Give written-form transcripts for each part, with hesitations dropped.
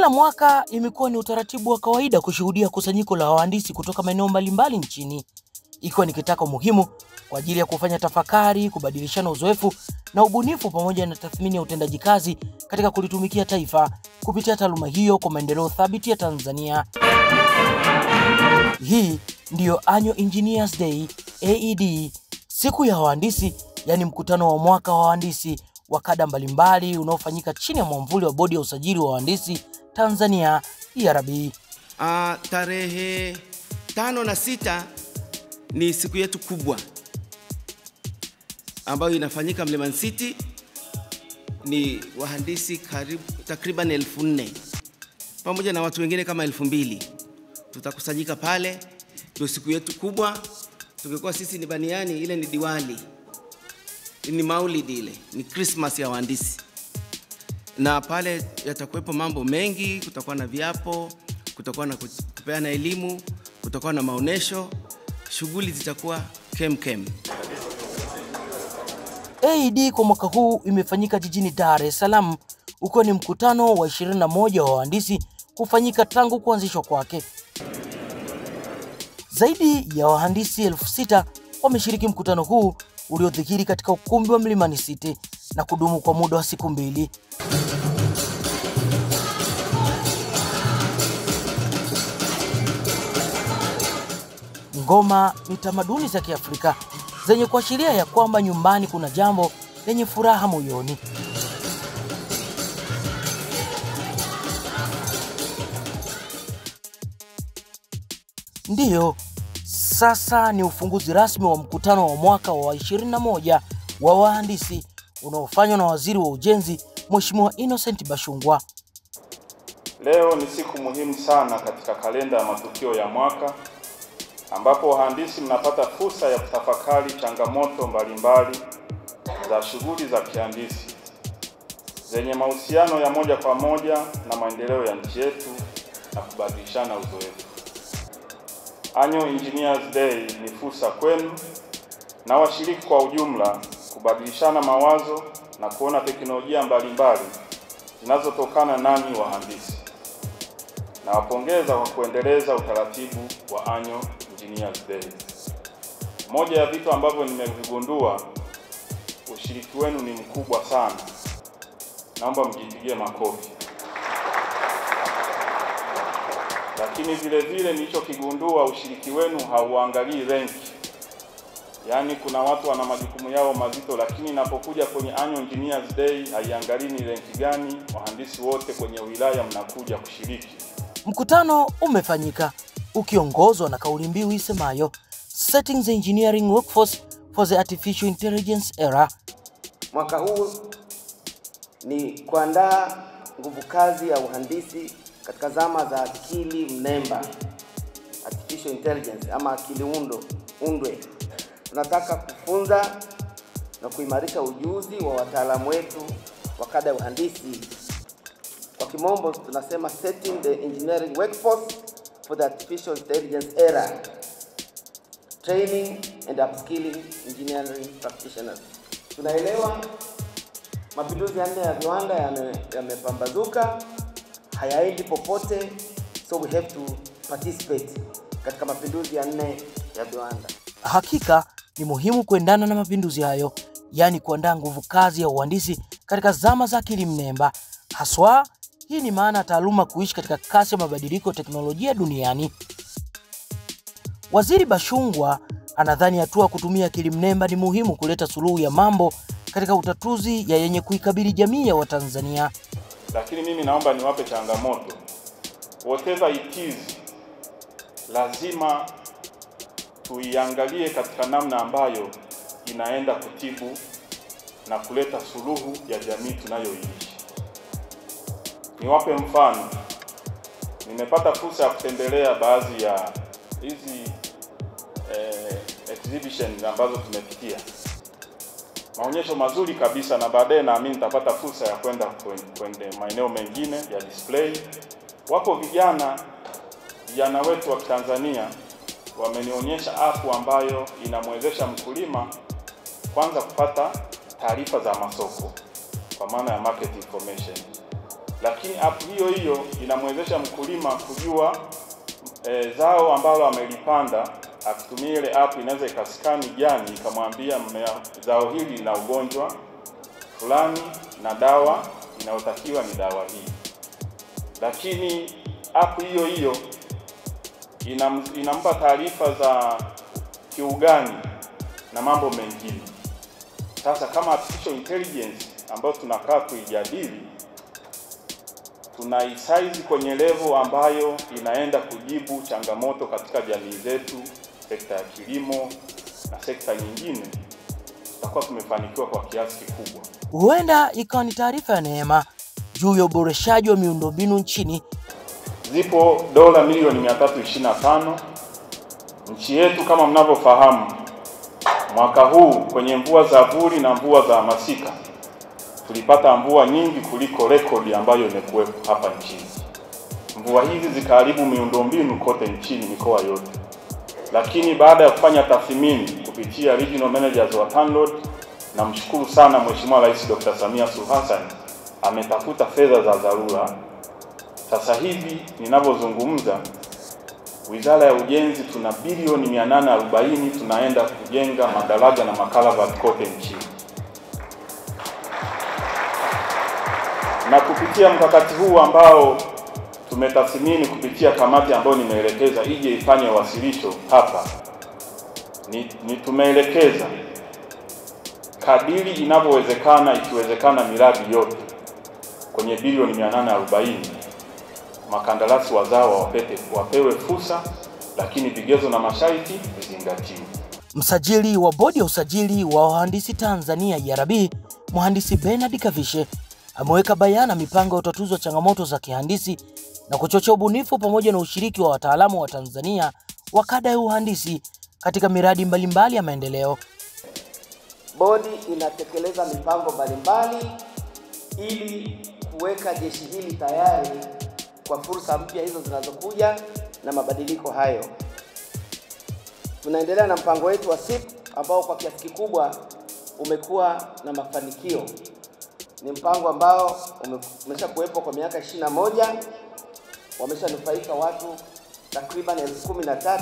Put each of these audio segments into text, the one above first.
Kila mwaka imekuwa ni utaratibu wa kawaida kushuhudia kusanyiko la wahandisi kutoka maeneo mbalimbali nchini, ikiwa ni kitako muhimu kwa ajili ya kufanya tafakari, kubadilishana uzoefu na ubunifu pamoja na tathmini ya utendaji kazi katika kulitumikia taifa kupitia taaluma hiyo kwa maendeleo thabiti ya Tanzania. Hii ndiyo Annual Engineers Day, AED, siku ya wahandisi, yani mkutano wa mwaka wa wahandisi wa kada mbalimbali unaofanyika chini ya mwamvuli wa Bodi ya Usajili wa Wahandisi Tanzania, BRB. Tarehe 5 na 6 ni siku yetu kubwa ambayo inafanyika Mlimani City. Ni wahandisi takriban 1400 pamoja na watu wengine kama 2000 tutakusanyika pale. Ndio siku yetu kubwa. Tungekuwa sisi ni baniani, ile ni Diwali, ni Maulid, ile ni Christmas ya wahandisi. Na pale yatakuwepo mambo mengi, kutakuwa na viapo, kutakuwa na kupeana elimu, kutakuwa na maonesho, shughuli zitakuwa kem. AED kwa mwaka huu imefanyika jijini Dar es Salaam, ukiwa ni mkutano wa 21 wa wahandisi kufanyika tangu kuanzishwa kwake. Zaidi ya wahandisi 6000 wameshiriki mkutano huu uliodhihiri katika ukumbi wa Mlimani City na kudumu kwa muda wa siku 2. Ngoma ni tamaduni za Kiafrika zenye kuashiria ya kwamba nyumbani kuna jambo lenye furaha moyoni. Ndiyo, sasa ni ufunguzi rasmi wa mkutano wa mwaka wa 21 wa wahandisi unaofanywa na Waziri wa Ujenzi, Mheshimiwa Innocent Bashungwa. Leo ni siku muhimu sana katika kalenda ya matukio ya mwaka, ambapo wahandisi mnapata fursa ya kutafakari changamoto mbalimbali za shughuli za kihandisi zenye mahusiano ya moja kwa moja na maendeleo ya nchi yetu na kubadilishana uzoefu. Annual Engineers Day ni fursa kwenu na washiriki kwa ujumla kubadilishana mawazo na kuona teknolojia mbalimbali zinazotokana nanyi wahandisi. Na wapongeza kwa kuendeleza utaratibu wa Annual Engineers Day. Moja ya vitu ambavyo nimevigundua, ushiriki wenu ni mkubwa sana. Naomba mjipigie makofi. Lakini vile nilichokigundua, ushiriki wenu hauangalii ranki. Yaani kuna watu wana majukumu yao mazito, lakini inapokuja kwenye Annual Engineers Day haiangalii ni ranki gani, wahandisi wote kwenye wilaya mnakuja kushiriki. Mkutano umefanyika ukiongozwa na kauli mbiu isemayo Setting the Engineering Workforce for the Artificial Intelligence Era. Mwaka huu ni kuandaa nguvu kazi ya uhandisi katika zama za akili mnemba, artificial intelligence ama akili undwe. Tunataka kufunza na kuimarisha ujuzi wa wataalamu wetu wa kada ya uhandisi. Kwa kimombo tunasema setting the engineering workforce for the artificial intelligence era. Training and upskilling engineering practitioners. Tunaelewa mapinduzi ya 4 ya viwanda yamepambazuka, hayaendi popote, so we have to participate katika mapinduzi ya 4 ya viwanda. Hakika ni muhimu kuendana na mapinduzi hayo, yani kuandaa nguvu kazi ya uhandisi katika zama za akili mnemba. Haswa hii ni maana taaluma kuishi katika kasi ya mabadiliko teknolojia duniani. Waziri Bashungwa anadhani hatua kutumia akili mnemba ni muhimu kuleta suluhu ya mambo katika utatuzi ya yenye kuikabili jamii ya Watanzania. Lakini mimi naomba niwape changamoto. Whatever it is, lazima tuiangalie katika namna ambayo inaenda kutibu na kuleta suluhu ya jamii tunayoishi. Niwape mfano. Nimepata fursa ya kutembelea baadhi ya hizi exhibitions ambazo tumepitia. Maonyesho mazuri kabisa, na baadaye naamini nitapata fursa ya kwenda kwenye maeneo mengine ya display. Wapo vijana wetu wa Tanzania wamenionyesha app ambayo inamwezesha mkulima kwanza kupata taarifa za masoko kwa maana ya market information. lakini app hiyo hiyo inamwezesha mkulima kujua zao ambalo amelipanda. Akitumia ile app inaweza ikaskani jani ikamwambia zao hili lina ugonjwa fulani na dawa inayotakiwa ni dawa hii. Lakini app hiyo hiyo inampa taarifa za kiugani na mambo mengine. Sasa kama artificial intelligence ambayo tunakaa kuijadili, tunaisize kwenye level ambayo inaenda kujibu changamoto katika jamii zetu, sekta ya kilimo na sekta nyingine, tutakuwa tumefanikiwa kwa kiasi kikubwa. Huenda ikawa ni taarifa ya neema juu ya uboreshaji wa miundombinu nchini. Zipo dola milioni 325. Nchi yetu kama mnavyofahamu, mwaka huu kwenye mvua za vuli na mvua za masika tulipata mvua nyingi kuliko rekodi ambayo imekuwepo hapa nchini. Mvua hizi zikaharibu miundombinu kote nchini, mikoa yote. Lakini baada ya kufanya tathmini kupitia regional managers wa TANROADS, namshukuru sana Mheshimiwa Rais Dr. Samia Suluhu Hassan ametafuta fedha za dharura. Sasa hivi ninavyozungumza, Wizara ya Ujenzi tuna bilioni 840 tunaenda kujenga madaraja na makalavati kote nchini. Na kupitia mkakati huu ambao tumetathmini kupitia kamati ambayo nimeelekeza ije ifanye wasilisho hapa, ni tumeelekeza kadiri inavyowezekana, ikiwezekana miradi yote kwenye bilioni 840 makandarasi wazawa wapewe fursa, lakini vigezo na masharti vizingatiwe. Msajili wa bodi ya usajili wa wahandisi Tanzania ERB, Mhandisi Bernard Kavishe, ameweka bayana mipango ya utatuzi wa changamoto za kihandisi na kuchochea ubunifu pamoja na ushiriki wa wataalamu wa Tanzania wa kada ya uhandisi katika miradi mbalimbali ya maendeleo. Bodi inatekeleza mipango mbalimbali ili kuweka jeshi hili tayari kwa fursa mpya hizo zinazokuja na mabadiliko hayo. Tunaendelea na mpango wetu wa SIP ambao kwa kiasi kikubwa umekuwa na mafanikio. Ni mpango ambao umesha kuwepo kwa miaka 21, wameshanufaika watu takriban 13,000,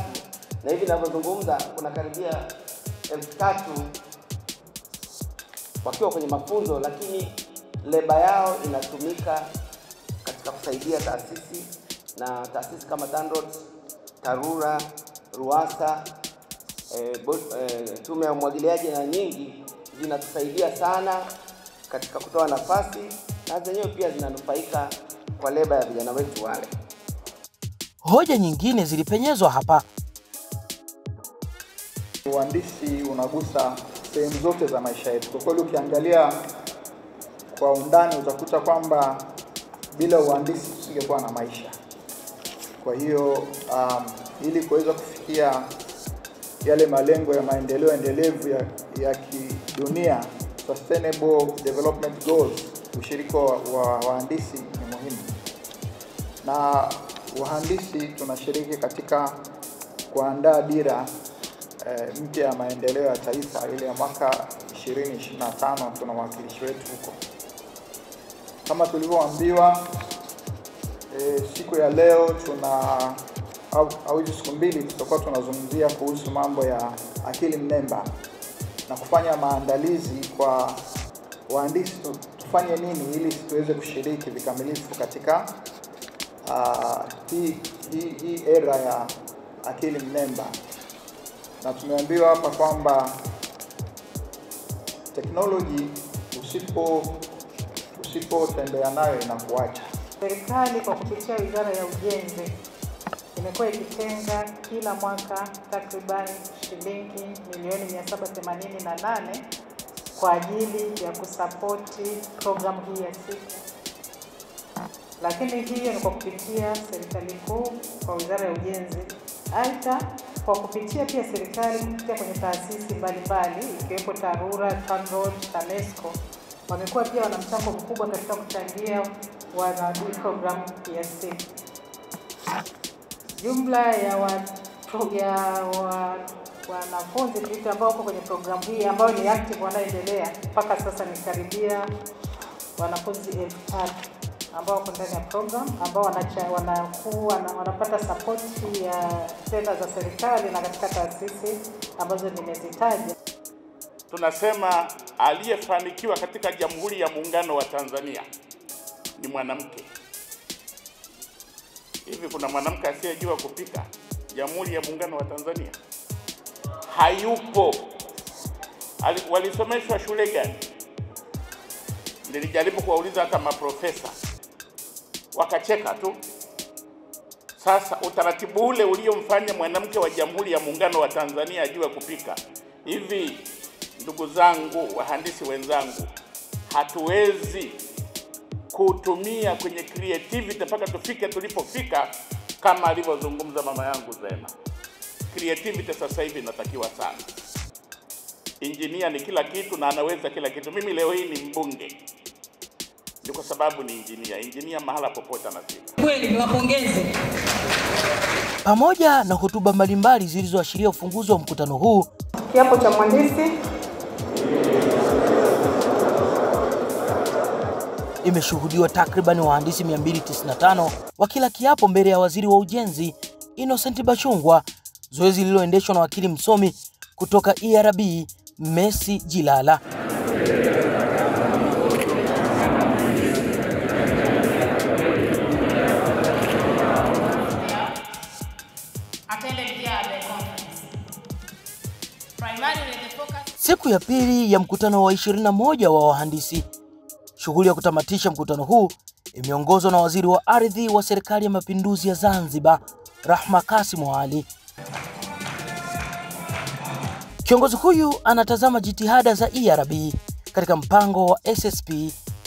na hivi ninavyozungumza kuna karibia 3,000 wakiwa kwenye mafunzo, lakini leba yao inatumika katika kusaidia taasisi na taasisi kama TANROADS, TARURA, RUWASA, tume ya umwagiliaji na nyingi zinatusaidia sana katika kutoa nafasi, na zenyewe pia zinanufaika kwa leba ya vijana wetu wale. Hoja nyingine zilipenyezwa hapa. Uhandisi unagusa sehemu zote za maisha yetu. Kwa kweli ukiangalia kwa undani utakuta kwamba bila uhandisi tusingekuwa na maisha. Kwa hiyo ili kuweza kufikia yale malengo ya maendeleo endelevu ya kidunia, Sustainable Development Goals, ushiriki wa wahandisi ni muhimu. Na wahandisi tunashiriki katika kuandaa dira mpya ya maendeleo ya taifa ile ya mwaka 2025. Tuna mwakilishi wetu huko. Kama tulivyoambiwa, siku ya leo au hizo siku mbili tutakuwa tunazungumzia kuhusu mambo ya akili mnemba na kufanya maandalizi kwa wahandisi tufanye nini ili tuweze kushiriki vikamilifu katika hii era ya akili mnemba. Na tumeambiwa hapa kwamba teknoloji usipotembea nayo inakuacha. Serikali kwa kupitia Wizara ya Ujenzi imekuwa ikitenga kila mwaka takriban shilingi milioni 788 kwa ajili ya kusapoti programu hii ya SIP. Lakini hiyo ni kwa kupitia serikali kuu kwa Wizara ya Ujenzi. Aidha, kwa kupitia pia serikali kupitia kwenye taasisi mbalimbali ikiwepo TARURA, TANROADS, TANESCO, wamekuwa pia wana mchango mkubwa katika kuchangia wanadui programu ya SIP. Jumla ya wanafunzi ambao wako kwenye programu hii ambao ni active wanaendelea mpaka sasa ni karibia wanafunzi 3,000. ambao wako ndani ya program ambao wanapata support ya fedha za serikali na katika taasisi ambazo nimezitaja. Tunasema aliyefanikiwa katika Jamhuri ya Muungano wa Tanzania ni mwanamke. Hivi kuna mwanamke asiyejua kupika Jamhuri ya Muungano wa Tanzania? Hayupo. Walisomeshwa shule gani? Nilijaribu kuwauliza hata maprofesa, wakacheka tu. Sasa utaratibu ule uliomfanya mwanamke wa Jamhuri ya Muungano wa Tanzania ajue kupika, hivi ndugu zangu, wahandisi wenzangu, hatuwezi kutumia kwenye creativity mpaka tufike tulipofika kama alivyozungumza mama yangu Zena. Creativity sasa hivi inatakiwa sana. Engineer ni kila kitu na anaweza kila kitu. Mimi leo hii ni mbunge ni kwa sababu ni engineer. Engineer mahala popote anafika. Kweli niwapongeze. Pamoja na hotuba mbalimbali zilizoashiria ufunguzi wa mkutano huu, kiapo cha mhandisi imeshuhudiwa takriban wahandisi 295 wakila kiapo mbele ya waziri wa ujenzi Innocent Bashungwa, zoezi lililoendeshwa na wakili msomi kutoka ERB Messi Jilala. Siku ya pili ya mkutano wa 21 wa wahandisi, shughuli ya kutamatisha mkutano huu imeongozwa na waziri wa ardhi wa Serikali ya Mapinduzi ya Zanzibar, Rahma Kasim Ali. Kiongozi huyu anatazama jitihada za ERB katika mpango wa SSP,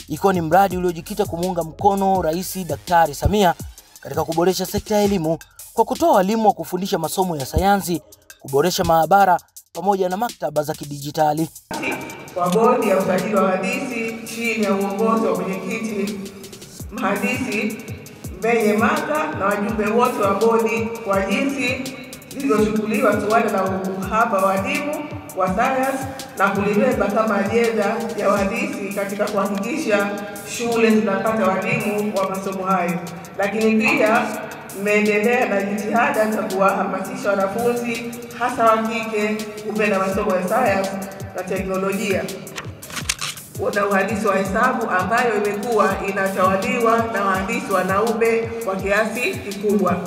ikiwa ni mradi uliojikita kumuunga mkono Rais Daktari Samia katika kuboresha sekta ya elimu kwa kutoa walimu wa kufundisha masomo ya sayansi, kuboresha maabara pamoja na maktaba za kidijitali. Kwa bodi ya usajili wa wahandisi chini ya uongozi wa mwenyekiti mhandisi Mbenye Manga na wajumbe wote wa bodi kwa jinsi zilizochukuliwa suala la uhaba wa walimu wa sayansi na kulibeba kama ajenda ya wahandisi katika kuhakikisha shule zinapata walimu wa masomo hayo. Lakini pia mmeendelea na jitihada za kuwahamasisha wanafunzi hasa wa kike kupenda masomo ya sayansi na teknolojia na uhandisi wa hesabu ambayo imekuwa inatawaliwa na wahandisi wanaume kwa kiasi kikubwa.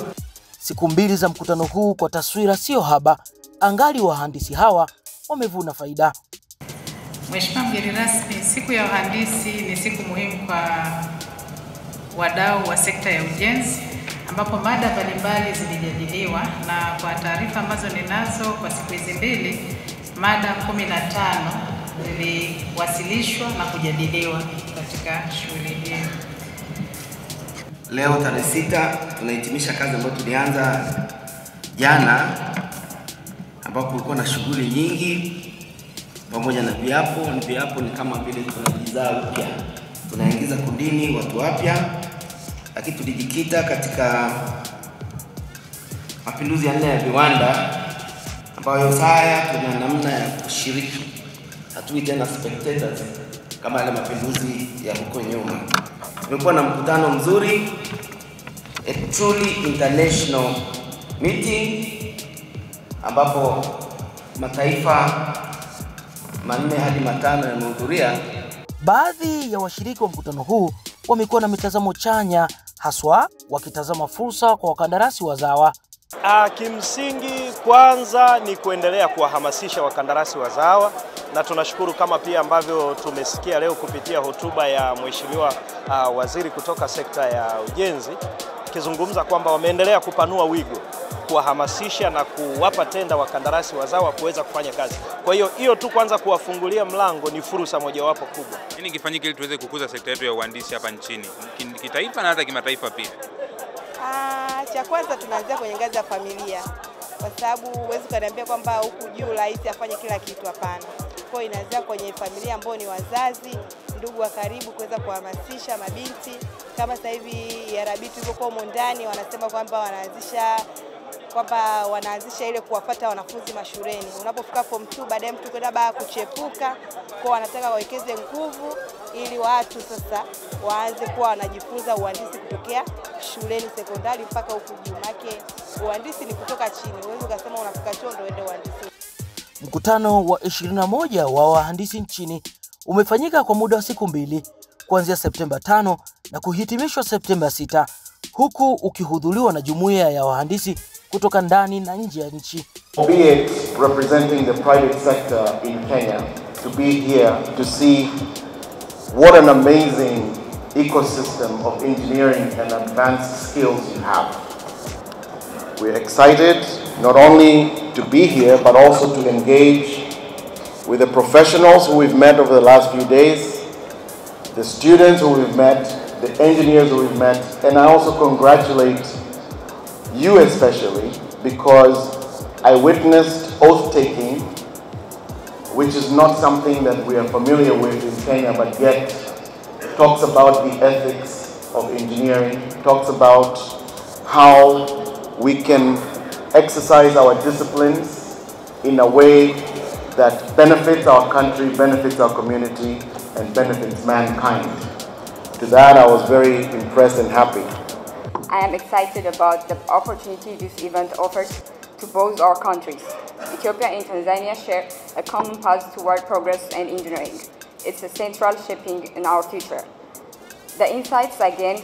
Siku mbili za mkutano huu kwa taswira sio haba, angali wahandisi hawa wamevuna faida. Mheshimiwa mgeni rasmi, siku ya wahandisi ni siku muhimu kwa wadau wa sekta ya ujenzi ambapo mada mbalimbali zilijadiliwa, na kwa taarifa ambazo ninazo kwa siku hizi mbili, mada 15 ziliwasilishwa na kujadiliwa katika shughuli hii. Leo tarehe 6 tunahitimisha kazi ambayo tulianza jana, ambapo kulikuwa na shughuli nyingi pamoja na viapo. Viapo ni kama vile tunajizaa upya, tunaingiza kundini watu wapya, lakini tulijikita katika mapinduzi ya 4 ya viwanda ambayo sasa tuna namna ya kushiriki, hatui tena spectators kama yale mapinduzi ya huko nyuma. Tumekuwa na mkutano mzuri, a truly international meeting, ambapo mataifa 4 hadi 5 yamehudhuria. Baadhi ya washiriki wa mkutano huu wamekuwa na mitazamo chanya, haswa wakitazama fursa kwa wakandarasi wazawa. Kimsingi kwanza ni kuendelea kuwahamasisha wakandarasi wazawa, na tunashukuru kama pia ambavyo tumesikia leo kupitia hotuba ya Mheshimiwa waziri kutoka sekta ya ujenzi akizungumza kwamba wameendelea kupanua wigo, kuwahamasisha na kuwapa tenda wakandarasi wazawa kuweza kufanya kazi. Kwa hiyo tu kwanza kuwafungulia mlango ni fursa mojawapo kubwa. Nini kifanyike ili tuweze kukuza sekta yetu ya uhandisi hapa nchini, kitaifa na hata kimataifa pia? Cha kwanza tunaanzia kwenye ngazi ya familia, kwa sababu huwezi kuniambia kwamba huku juu rais afanye kila kitu, hapana. Kwa hiyo inaanzia kwenye familia ambao ni wazazi, ndugu wa karibu, kuweza kuhamasisha mabinti. Kama sasa hivi ERB tulipokuwa huko ndani wanasema kwamba wanaanzisha kwamba wanaanzisha ile kuwafuata wanafunzi mashuleni. Unapofika form 2 baadaye mtu kwenda baa kuchepuka, kwa wanataka wawekeze nguvu ili watu sasa waanze kuwa wanajifunza uhandisi kutokea shuleni sekondari mpaka huku juu. Uhandisi ni kutoka chini. Huwezi ukasema unafika chuo ndio uende uhandisi. Mkutano wa 21 wa wahandisi nchini umefanyika kwa muda wa siku 2 kuanzia Septemba 5 na kuhitimishwa Septemba 6, huku ukihudhuriwa na jumuiya ya wahandisi kutoka ndani na nje ya nchi. Be it representing the private sector in Kenya, to be here to see what an amazing ecosystem of engineering and advanced skills you have. We're excited not only to be here, but also to engage with the professionals who we've met over the last few days, the students who we've met, the engineers who we've met, and I also congratulate you especially because I witnessed oath-taking, which is not something that we are familiar with in Kenya, but yet talks about the ethics of engineering, talks about how we can exercise our disciplines in a way that benefits our country, benefits our community, and benefits mankind. To that, I was very impressed and happy. I am excited about the opportunity this event offers to both our countries. Ethiopia and Tanzania share a common path toward progress and engineering. It's a central shaping in our future. The insights I gained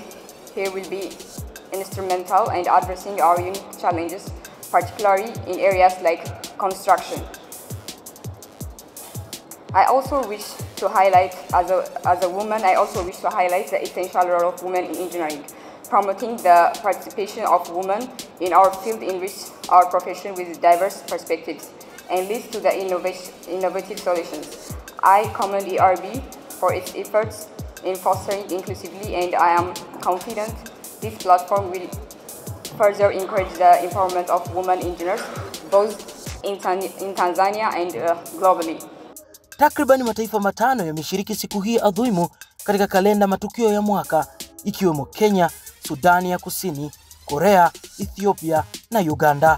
here will be instrumental in addressing our unique challenges, particularly in areas like construction. I also wish to highlight, as a woman, I also wish to highlight the essential role of women in engineering, promoting the participation of women in our field enrich our profession with diverse perspectives and leads to the innovative solutions. I commend ERB for its efforts in fostering inclusively, and I am confident this platform will further encourage the empowerment of women engineers, both in Tanzania and globally. Takriban mataifa 5 yameshiriki siku hii adhimu katika kalenda matukio ya mwaka, ikiwemo Kenya, Sudani ya Kusini, Korea, Ethiopia na Uganda.